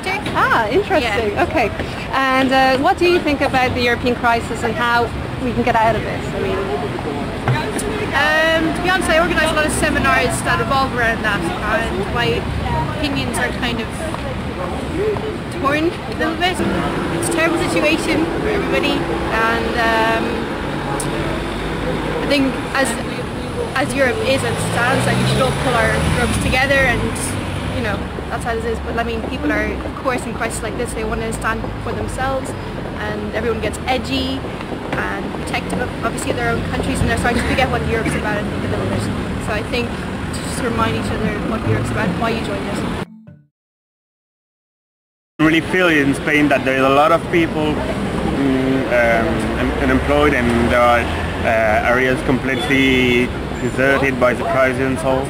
Centre. Ah, interesting. Yeah. Okay. And what do you think about the European crisis and how we can get out of this? I mean, to be honest, I organise a lot of seminars that revolve around that, and my opinions are kind of torn a little bit. It's a terrible situation for everybody, and I think as Europe is as it stands, like we should all pull our ropes together, and you know that's how it is. But I mean, people are, of course, in crisis like this, they want to stand for themselves, and everyone gets edgy and protective of obviously their own countries, and they're starting to forget what Europe's about, I think, a little bit. So I think just to remind each other what Europe's about, why you joined it. I really feel in Spain that there is a lot of people unemployed, and there are areas completely deserted by the crisis and so.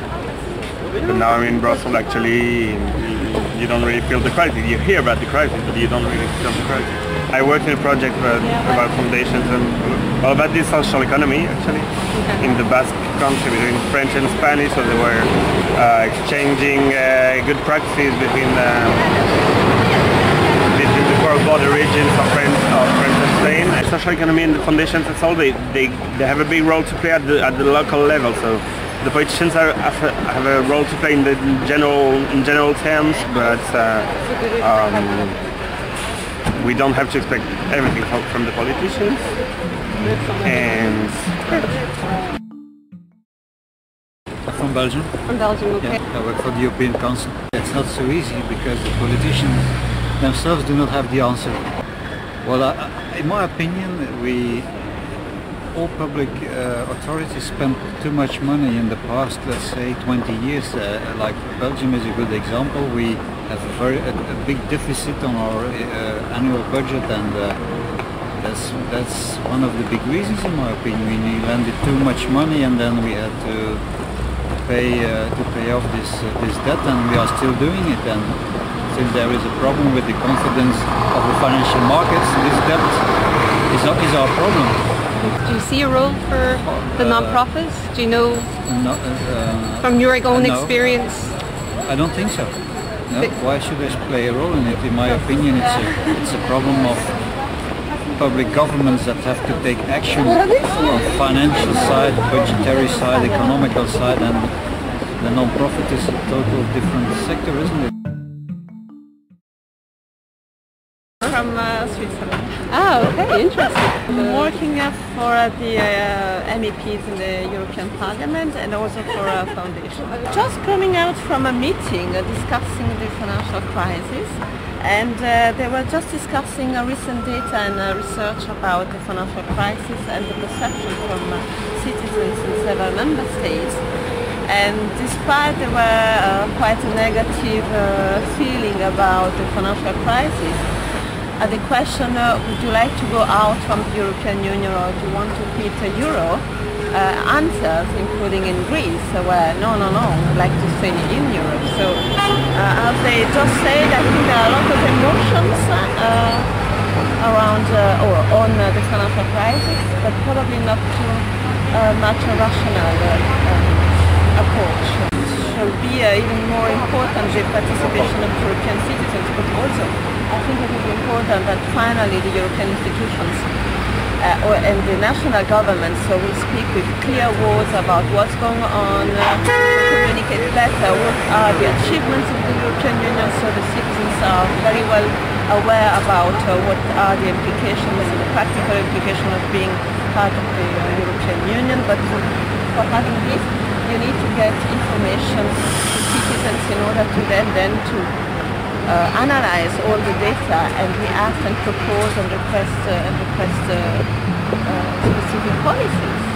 But now I'm in Brussels, actually, you don't really feel the crisis. You hear about the crisis, but you don't really feel the crisis. I worked in a project about foundations and about the social economy, actually, in the Basque country between French and Spanish. So they were exchanging good practices between the border regions of France and Spain. Social economy and the foundations, that's all. They have a big role to play at the local level. So the politicians have a role to play in general terms, but we don't have to expect everything from the politicians. And from Belgium. from Belgium, okay. Yeah, I work for the European Council. It's not so easy because the politicians themselves do not have the answer. Well, in my opinion, all public authorities spent too much money in the past, let's say 20 years. Like Belgium is a good example. We have a big deficit on our annual budget, and that's one of the big reasons, in my opinion. We lended too much money, and then we had to pay off this debt, and we are still doing it. And since there is a problem with the confidence of the financial markets, this debt is our problem. Do you see a role for the non-profits? Do you know from your own no, experience? I don't think so. No. Why should I play a role in it? In my opinion, it's a problem of public governments that have to take action on the financial side, budgetary side, economical side, and the non-profit is a total different sector, isn't it? From Switzerland. Oh, okay, interesting. I'm working for the MEPs in the European Parliament and also for a foundation. Just coming out from a meeting discussing the financial crisis, and they were just discussing recent data and research about the financial crisis and the perception from citizens in several member states. And despite there were quite a negative feeling about the financial crisis, the question, would you like to go out from the European Union or do you want to keep the euro? Answers, including in Greece, were no, we'd like to stay in Europe. So as they just said, I think there are a lot of emotions around or on the financial crisis, but probably not too much a rational approach. It shall be even more important, the participation of European citizens, but also I think it is important that finally the European institutions and the national governments will speak with clear words about what's going on, communicate better what are the achievements of the European Union, so the citizens are very well aware about what are the implications, the practical implications of being part of the European Union. But for having this, you need to get information to citizens in order to then to analyze all the data and react and propose and request specific policies.